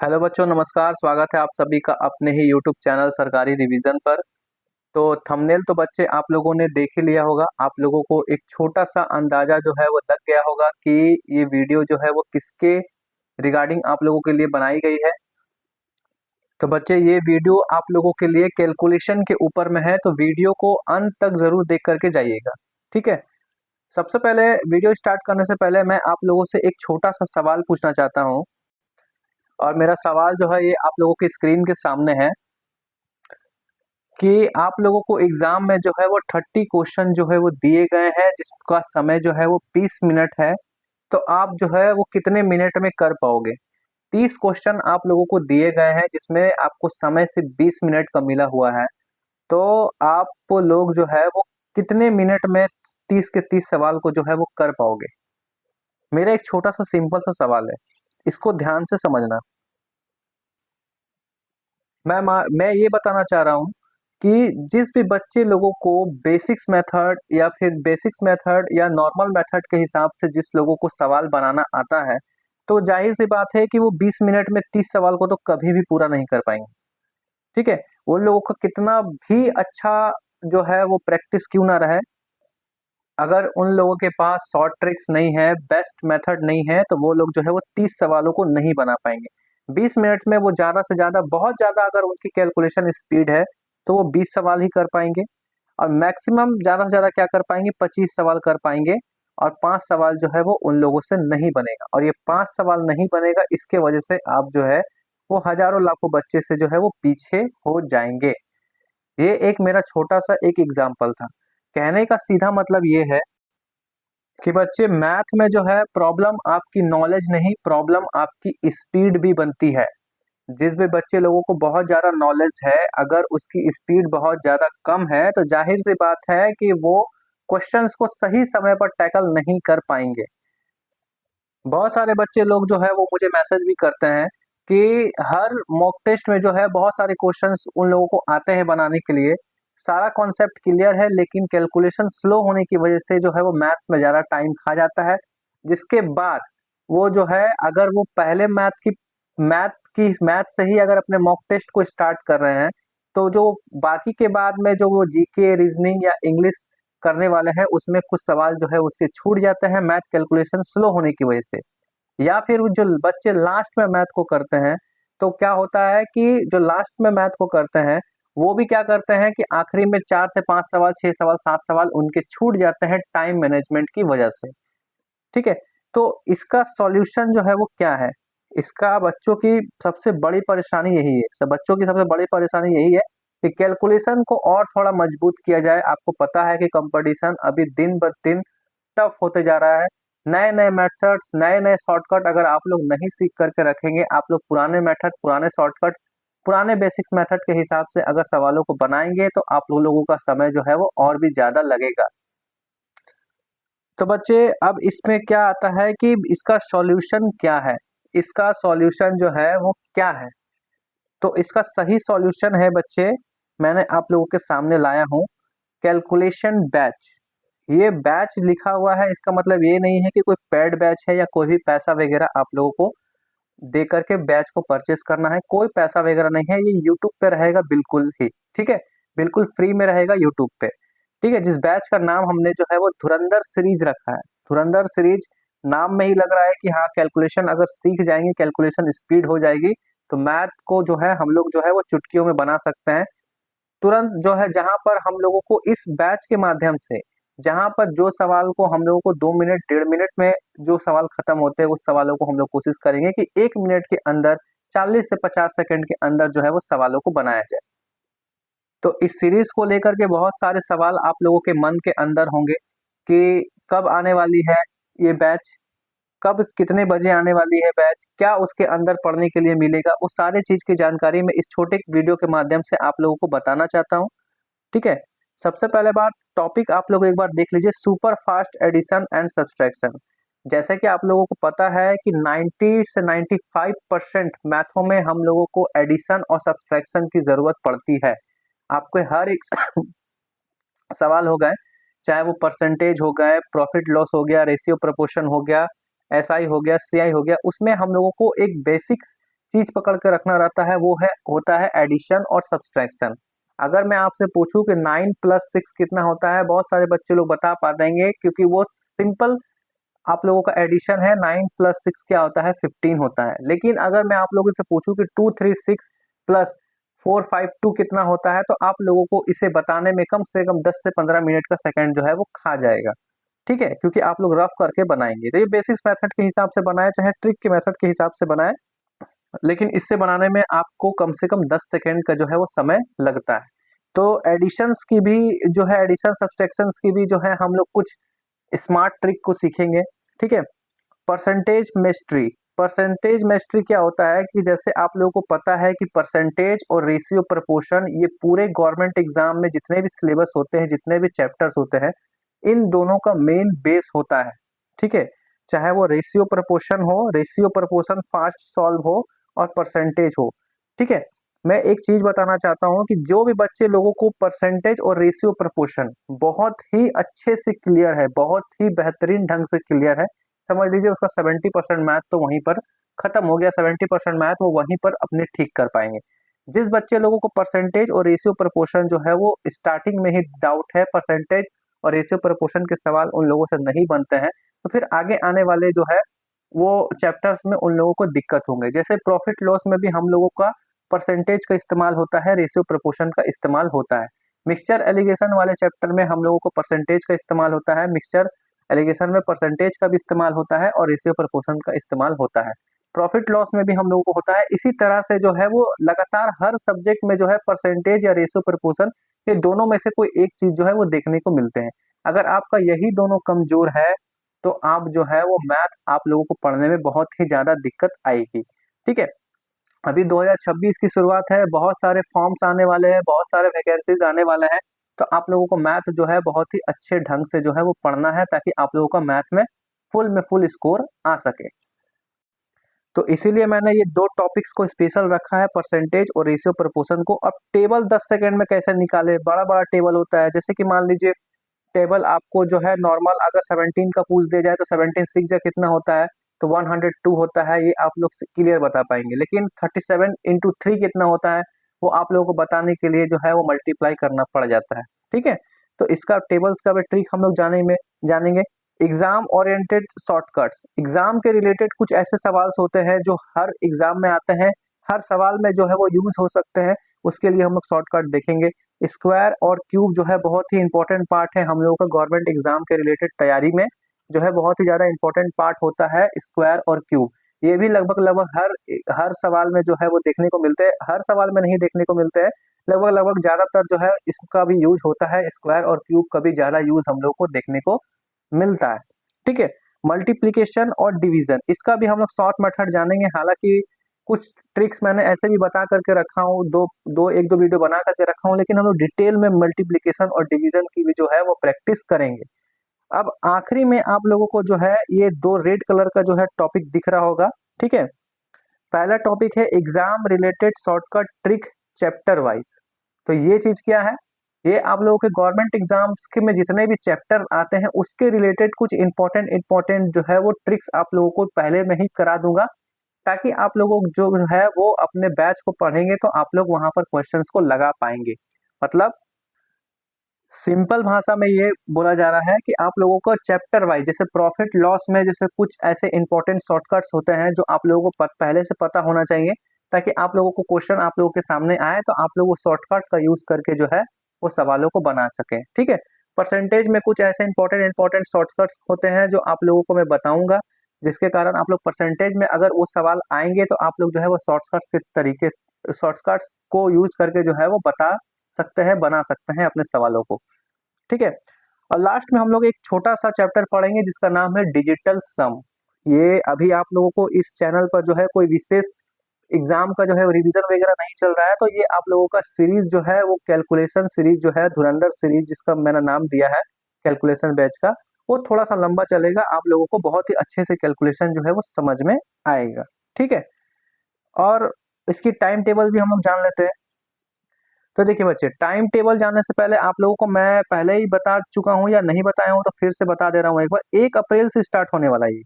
Hello बच्चों, नमस्कार। स्वागत है आप सभी का अपने ही यूट्यूब चैनल सरकारी रिवीजन पर। तो थंबनेल तो बच्चे आप लोगों ने देख ही लिया होगा। आप लोगों को एक छोटा सा अंदाजा जो है वो लग गया होगा कि ये वीडियो जो है वो किसके रिगार्डिंग आप लोगों के लिए बनाई गई है। तो बच्चे, ये वीडियो आप लोगों के लिए कैलकुलेशन के ऊपर में है, तो वीडियो को अंत तक जरूर देख करके जाइएगा। ठीक है। सबसे पहले वीडियो स्टार्ट करने से पहले मैं आप लोगों से एक छोटा सा सवाल पूछना चाहता हूँ, और मेरा सवाल जो है ये आप लोगों की स्क्रीन के सामने है कि आप लोगों को एग्जाम में जो है वो 30 क्वेश्चन जो है वो दिए गए हैं, जिसका समय जो है वो 20 मिनट है। तो आप जो है वो कितने मिनट में कर पाओगे? 30 क्वेश्चन आप लोगों को दिए गए हैं, जिसमें आपको समय सिर्फ 20 मिनट का मिला हुआ है। तो आप लोग जो है वो कितने मिनट में 30 के 30 सवाल को जो है वो कर पाओगे? मेरा एक छोटा सा सिंपल सा सवाल है, इसको ध्यान से समझना। मैं ये बताना चाह रहा हूँ कि जिस भी बच्चे लोगों को बेसिक्स मेथड या नॉर्मल मेथड के हिसाब से जिस लोगों को सवाल बनाना आता है, तो जाहिर सी बात है कि वो 20 मिनट में 30 सवाल को तो कभी भी पूरा नहीं कर पाएंगे। ठीक है। उन लोगों का कितना भी अच्छा जो है वो प्रैक्टिस क्यों ना रहे, अगर उन लोगों के पास शॉर्ट ट्रिक्स नहीं है, बेस्ट मेथड नहीं है, तो वो लोग जो है वो 30 सवालों को नहीं बना पाएंगे। 20 मिनट में वो ज़्यादा से ज़्यादा, बहुत ज़्यादा अगर उनकी कैलकुलेशन स्पीड है, तो वो 20 सवाल ही कर पाएंगे। और मैक्सिमम ज़्यादा से ज़्यादा क्या कर पाएंगे, 25 सवाल कर पाएंगे। और 5 सवाल जो है वो उन लोगों से नहीं बनेगा, और ये 5 सवाल नहीं बनेगा, इसके वजह से आप जो है वो हजारों लाखों बच्चे से जो है वो पीछे हो जाएंगे। ये एक मेरा छोटा सा एक एग्जाम्पल था। कहने का सीधा मतलब ये है कि बच्चे, मैथ में जो है प्रॉब्लम आपकी नॉलेज नहीं, प्रॉब्लम आपकी स्पीड भी बनती है। जिस भी बच्चे लोगों को बहुत ज़्यादा नॉलेज है, अगर उसकी स्पीड बहुत ज़्यादा कम है, तो जाहिर सी बात है कि वो क्वेश्चंस को सही समय पर टैकल नहीं कर पाएंगे। बहुत सारे बच्चे लोग जो है वो मुझे मैसेज भी करते हैं कि हर मॉक टेस्ट में जो है बहुत सारे क्वेश्चंस उन लोगों को आते हैं बनाने के लिए, सारा कॉन्सेप्ट क्लियर है, लेकिन कैलकुलेशन स्लो होने की वजह से जो है वो मैथ्स में ज़्यादा टाइम खा जाता है। जिसके बाद वो जो है, अगर वो पहले मैथ से ही अगर अपने मॉक टेस्ट को स्टार्ट कर रहे हैं, तो जो बाकी के बाद में जो वो जीके, रीजनिंग या इंग्लिश करने वाले हैं, उसमें कुछ सवाल जो है उसके छूट जाते हैं मैथ कैलकुलेशन स्लो होने की वजह से। या फिर वो जो बच्चे लास्ट में मैथ को करते हैं, तो क्या होता है कि जो लास्ट में मैथ को करते हैं, वो भी क्या करते हैं कि आखिरी में 4 से 5 सवाल, 6 सवाल, 7 सवाल उनके छूट जाते हैं टाइम मैनेजमेंट की वजह से। ठीक है। तो इसका सॉल्यूशन जो है वो क्या है? इसका बच्चों की सबसे बड़ी परेशानी यही है, सब बच्चों की सबसे बड़ी परेशानी यही है कि कैलकुलेशन को और थोड़ा मजबूत किया जाए। आपको पता है कि कंपटीशन अभी दिन ब दिन टफ होते जा रहा है। नए नए मेथड्स, नए नए शॉर्टकट अगर आप लोग नहीं सीख करके रखेंगे, आप लोग पुराने मेथड, पुराने शॉर्टकट, पुराने बेसिक्स मेथड के हिसाब से अगर सवालों को बनाएंगे, तो आप लोगों का समय जो है वो और भी ज्यादा लगेगा। तो बच्चे, अब इसमें क्या आता है कि इसका सॉल्यूशन क्या है? इसका सॉल्यूशन जो है वो क्या है? तो इसका सही सॉल्यूशन है बच्चे, मैंने आप लोगों के सामने लाया हूँ, कैलकुलेशन बैच। ये बैच लिखा हुआ है, इसका मतलब ये नहीं है कि कोई पेड बैच है या कोई भी पैसा वगैरह आप लोगों को दे करके बैच को परचेस करना है। कोई पैसा वगैरह नहीं है, ये यूट्यूब पे रहेगा बिल्कुल ही। ठीक है। बिल्कुल फ्री में रहेगा यूट्यूब पे। ठीक है। जिस बैच का नाम हमने जो है वो धुरंधर सीरीज रखा है। धुरंधर सीरीज नाम में ही लग रहा है कि हाँ, कैलकुलेशन अगर सीख जाएंगे, कैलकुलेशन स्पीड हो जाएगी, तो मैथ को जो है हम लोग जो है वो चुटकियों में बना सकते हैं। तुरंत जो है, जहां पर हम लोगों को इस बैच के माध्यम से, जहां पर जो सवाल को हम लोगों को 2 मिनट, 1.5 मिनट में जो सवाल खत्म होते हैं, उस सवालों को हम लोग कोशिश करेंगे कि 1 मिनट के अंदर, 40 से 50 सेकंड के अंदर जो है वो सवालों को बनाया जाए। तो इस सीरीज को लेकर के बहुत सारे सवाल आप लोगों के मन के अंदर होंगे कि कब आने वाली है ये बैच, कब, कितने बजे आने वाली है बैच, क्या उसके अंदर पढ़ने के लिए मिलेगा, वो सारे चीज की जानकारी मैं इस छोटे वीडियो के माध्यम से आप लोगों को बताना चाहता हूँ। ठीक है। सबसे पहले बात, टॉपिक आप लोग एक बार देख लीजिए, super fast addition and subtraction. जैसे कि आप लोगों को पता है कि 90 से 95% मैथों में हम लोगों को एडिशन और सब्सट्रैक्शन की जरूरत पड़ती है। आपके हर एक सवाल हो गए, चाहे वो परसेंटेज हो गए, प्रॉफिट लॉस हो गया, रेशियो प्रोपोर्शन हो गया, एसआई हो गया, सीआई हो गया, उसमें हम लोगों को एक बेसिक्स चीज पकड़ के रखना रहता है वो है होता है एडिशन और सब्सट्रैक्शन। अगर मैं आपसे पूछूं कि 9 + 6 कितना होता है, बहुत सारे बच्चे लोग बता पा देंगे क्योंकि वो सिंपल आप लोगों का एडिशन है। 9 + 6 क्या होता है, 15 होता है। लेकिन अगर मैं आप लोगों से पूछूं कि 2 3 6 + 4 5 2 कितना होता है, तो आप लोगों को इसे बताने में कम से कम 10 से 15 मिनट का सेकंड जो है वो खा जाएगा। ठीक है, क्योंकि आप लोग रफ करके बनाएंगे। तो ये बेसिक्स मेथड के हिसाब से बनाए चाहे ट्रिक के मेथड के हिसाब से बनाए, लेकिन इससे बनाने में आपको कम से कम 10 सेकंड का जो है वो समय लगता है। तो एडिशंस की भी जो है, एडिशन सब्सट्रैक्शंस की भी जो है हम लोग कुछ स्मार्ट ट्रिक को सीखेंगे। ठीक है। परसेंटेज मेस्ट्री क्या होता है कि जैसे आप लोगों को पता है कि परसेंटेज और रेशियो प्रपोर्शन ये पूरे गवर्नमेंट एग्जाम में जितने भी सिलेबस होते हैं, जितने भी चैप्टर्स होते हैं, इन दोनों का मेन बेस होता है। ठीक है। चाहे वो रेशियो प्रपोर्शन हो, रेशियो प्रपोर्शन फास्ट सॉल्व हो, और परसेंटेज हो। ठीक है। मैं एक चीज बताना चाहता हूँ कि जो भी बच्चे लोगों को परसेंटेज और रेशियो प्रपोर्शन बहुत ही अच्छे से क्लियर है, बहुत ही बेहतरीन ढंग से क्लियर है, समझ लीजिए उसका 70% मैथ तो वहीं पर खत्म हो गया। 70% मैथ वो वहीं पर अपने ठीक कर पाएंगे। जिस बच्चे लोगों को परसेंटेज और रेशियो प्रपोर्शन जो है वो स्टार्टिंग में ही डाउट है, परसेंटेज और रेशियो प्रपोर्शन के सवाल उन लोगों से नहीं बनते हैं, तो फिर आगे आने वाले जो है वो चैप्टर्स में उन लोगों को दिक्कत होंगे। जैसे प्रॉफिट लॉस में भी हम लोगों का परसेंटेज का इस्तेमाल होता है, रेशियो प्रपोर्शन का इस्तेमाल होता है। मिक्सचर एलिगेशन वाले चैप्टर में हम लोगों को परसेंटेज का इस्तेमाल होता है, मिक्सचर एलिगेशन में परसेंटेज का भी इस्तेमाल होता है और रेशियो प्रपोर्शन का इस्तेमाल होता है। प्रॉफिट लॉस में भी हम लोगों को होता है। इसी तरह से जो है वो लगातार हर सब्जेक्ट में जो है परसेंटेज या रेशियो प्रपोर्शन, ये दोनों में से कोई एक चीज जो है वो देखने को मिलते हैं। अगर आपका यही दोनों कमजोर है तो आप जो है वो मैथ आप लोगों को पढ़ने में बहुत ही ज्यादा दिक्कत आएगी। ठीक है। अभी 2026 की शुरुआत है, बहुत सारे फॉर्म्स आने वाले हैं, बहुत सारे वैकेंसीज आने वाले हैं। तो आप लोगों को मैथ जो है बहुत ही अच्छे ढंग से जो है वो पढ़ना है, ताकि आप लोगों का मैथ में फुल स्कोर आ सके। तो इसीलिए मैंने ये दो टॉपिक्स को स्पेशल रखा है, परसेंटेज और रेशियो प्रपोर्शन को। अब टेबल 10 सेकंड में कैसे निकाले, बड़ा बड़ा टेबल होता है। जैसे कि मान लीजिए टेबल आपको जो है नॉर्मल अगर 17 का पूछ दिया जाए तो 17 6 जा कितना होता है, तो 102 होता है, ये आप लोग क्लियर बता पाएंगे। लेकिन 37 × 3 कितना होता है, वो आप लोगों को बताने के लिए जो है वो मल्टीप्लाई करना पड़ जाता है। ठीक है। तो इसका टेबल्स का भी ट्रिक हम लोग जानेंगे। एग्जाम ओरिएंटेड शॉर्टकट्स, एग्जाम के रिलेटेड कुछ ऐसे सवाल होते हैं जो हर एग्जाम में आते हैं, हर सवाल में जो है वो यूज हो सकते हैं, उसके लिए हम लोग शॉर्टकट देखेंगे। स्क्वायर और क्यूब जो है बहुत ही इंपॉर्टेंट पार्ट है हम लोगों का गवर्नमेंट एग्जाम के रिलेटेड तैयारी में, जो है बहुत ही ज्यादा इंपॉर्टेंट पार्ट होता है स्क्वायर और क्यूब। ये भी लगभग लगभग हर सवाल में जो है वो देखने को मिलते हैं, हर सवाल में नहीं देखने को मिलते हैं, लगभग लगभग ज्यादातर जो है इसका भी यूज होता है, स्क्वायर और क्यूब का भी ज्यादा यूज हम लोग को देखने को मिलता है। ठीक है। मल्टीप्लीकेशन और डिवीजन, इसका भी हम लोग शॉर्ट मेथड जानेंगे। हालांकि कुछ ट्रिक्स मैंने ऐसे भी बता करके रखा हूँ, एक दो वीडियो बना करके रखा हूँ, लेकिन हम लोग डिटेल में मल्टीप्लीकेशन और डिवीजन की भी जो है वो प्रैक्टिस करेंगे। अब आखिरी में आप लोगों को जो है ये दो रेड कलर का जो है टॉपिक दिख रहा होगा। ठीक है। पहला टॉपिक है exam related shortcut trick chapter wise. तो ये चीज क्या है, ये आप लोगों के गवर्नमेंट एग्जाम्स के में जितने भी चैप्टर आते हैं उसके रिलेटेड कुछ इंपॉर्टेंट जो है वो ट्रिक्स आप लोगों को पहले में ही करा दूंगा, ताकि आप लोगों को जो है वो अपने बैच को पढ़ेंगे तो आप लोग वहां पर क्वेश्चंस को लगा पाएंगे। मतलब सिंपल भाषा में ये बोला जा रहा है कि आप लोगों को चैप्टर वाइज, जैसे प्रॉफिट लॉस में जैसे कुछ ऐसे इंपॉर्टेंट शॉर्टकट्स होते हैं जो आप लोगों को पहले से पता होना चाहिए, ताकि आप लोगों को क्वेश्चन आप लोगों के सामने आए तो आप लोग वो शॉर्टकट का यूज करके जो है वो सवालों को बना सके। ठीक है। परसेंटेज में कुछ ऐसे इंपॉर्टेंट शॉर्टकट्स होते हैं जो आप लोगों को मैं बताऊंगा, जिसके कारण आप लोग परसेंटेज में अगर वो सवाल आएंगे तो आप लोग जो है वो शॉर्टकट्स को यूज करके जो है वो बता सकते हैं, बना सकते हैं अपने सवालों को। ठीक है। और लास्ट में हम लोग एक छोटा सा चैप्टर पढ़ेंगे जिसका नाम है डिजिटल सम। ये अभी आप लोगों को इस चैनल पर जो है कोई विशेष एग्जाम का जो है रिवीजन वगैरह नहीं चल रहा है, तो ये आप लोगों का सीरीज जो है वो कैलकुलेशन सीरीज जो है, धुरंधर सीरीज जिसका मैंने नाम दिया है कैलकुलेशन बैच का, वो थोड़ा सा लंबा चलेगा। आप लोगों को बहुत ही अच्छे से कैलकुलेशन जो है वो समझ में आएगा। ठीक है। और इसकी टाइम टेबल भी हम लोग जान लेते हैं। तो देखिए बच्चे, टाइम टेबल जानने से पहले आप लोगों को मैं पहले ही बता चुका हूं या नहीं बताया हूं तो फिर से बता दे रहा हूं एक बार, 1 अप्रैल से स्टार्ट होने वाला है ये।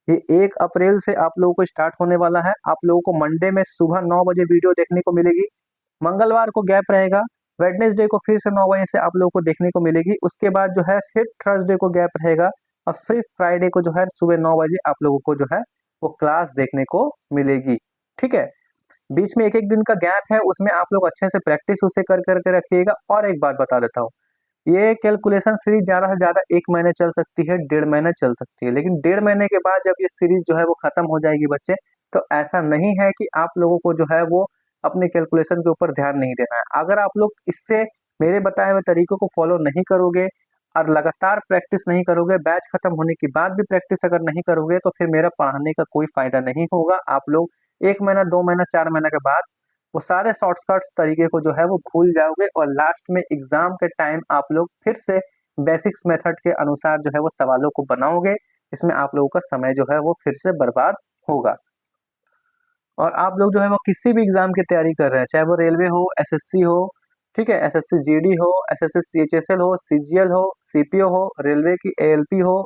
ये 1 अप्रैल से आप लोगों को स्टार्ट होने वाला है। आप लोगों को मंडे में सुबह 9 बजे वीडियो देखने को मिलेगी। मंगलवार को गैप रहेगा। वेडनेसडे को फिर से 9 बजे से आप लोगों को देखने को मिलेगी। उसके बाद जो है फिर थर्सडे को गैप रहेगा और फिर फ्राइडे को जो है सुबह 9 बजे आप लोगों को जो है वो क्लास देखने को मिलेगी। ठीक है? बीच में 1-1 दिन का गैप है, उसमें आप लोग अच्छे से प्रैक्टिस उसे कर के रखिएगा। और एक बात बता देता हूँ, ये कैलकुलेशन सीरीज ज़्यादा से ज़्यादा 1 महीने चल सकती है, 1.5 महीने चल सकती है। लेकिन 1.5 महीने के बाद जब ये सीरीज जो है वो खत्म हो जाएगी बच्चे, तो ऐसा नहीं है कि आप लोगों को जो है वो अपने कैलकुलेशन के ऊपर ध्यान नहीं देना है। अगर आप लोग इससे मेरे बताए हुए तरीकों को फॉलो नहीं करोगे और लगातार प्रैक्टिस नहीं करोगे, बैच खत्म होने के बाद भी प्रैक्टिस अगर नहीं करोगे, तो फिर मेरा पढ़ाने का कोई फ़ायदा नहीं होगा। आप लोग 1 महीना, 2 महीना, 4 महीने के बाद वो सारे शॉर्टकट्स तरीके को जो है वो भूल जाओगे और लास्ट में एग्जाम के टाइम आप लोग फिर से बेसिक्स मेथड के अनुसार जो है वो सवालों को बनाओगे। इसमें आप लोगों का समय जो है वो फिर से बर्बाद होगा। और आप लोग जो है वो किसी भी एग्जाम की तैयारी कर रहे हैं, चाहे वो रेलवे हो, एसएससी हो, ठीक है, एसएससी जीडी हो, एसएससी सीएचएसएल हो, सीजीएल हो, सीपीओ हो, रेलवे की एएलपी हो,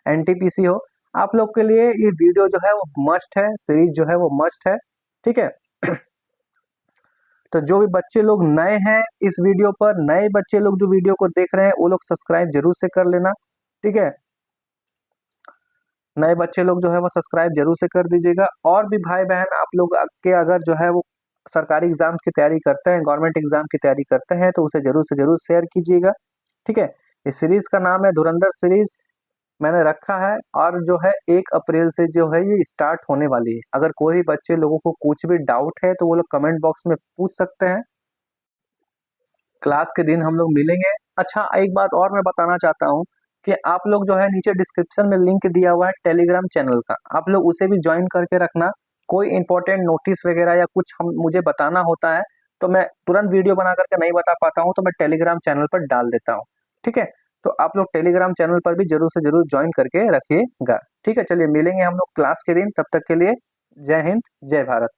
एनटीपीसी हो, आप लोग के लिए ये वीडियो जो है वो मस्ट है, सीरीज जो है वो मस्ट है। ठीक है? तो जो भी बच्चे लोग नए हैं इस वीडियो पर, नए बच्चे लोग जो वीडियो को देख रहे हैं, वो लोग सब्सक्राइब जरूर से कर लेना। ठीक है? नए बच्चे लोग जो है वो सब्सक्राइब जरूर से कर दीजिएगा। और भी भाई बहन आप लोग के अगर जो है वो सरकारी एग्जाम की तैयारी करते हैं, गवर्नमेंट एग्जाम की तैयारी करते हैं, तो उसे जरूर से जरूर शेयर कीजिएगा। ठीक है? इस सीरीज का नाम है धुरंधर सीरीज, मैंने रखा है। और जो है 1 अप्रैल से जो है ये स्टार्ट होने वाली है। अगर कोई भी बच्चे लोगों को कुछ भी डाउट है तो वो लोग कमेंट बॉक्स में पूछ सकते हैं। क्लास के दिन हम लोग मिलेंगे। अच्छा, एक बात और मैं बताना चाहता हूँ कि आप लोग जो है नीचे डिस्क्रिप्शन में लिंक दिया हुआ है टेलीग्राम चैनल का, आप लोग उसे भी ज्वाइन करके रखना। कोई इंपॉर्टेंट नोटिस वगैरह या कुछ हम मुझे बताना होता है तो मैं तुरंत वीडियो बना करके नहीं बता पाता हूँ, तो मैं टेलीग्राम चैनल पर डाल देता हूँ। ठीक है? तो आप लोग टेलीग्राम चैनल पर भी जरूर से जरूर ज्वाइन करके रखिएगा। ठीक है? चलिए मिलेंगे हम लोग क्लास के दिन, तब तक के लिए जय हिंद, जय भारत।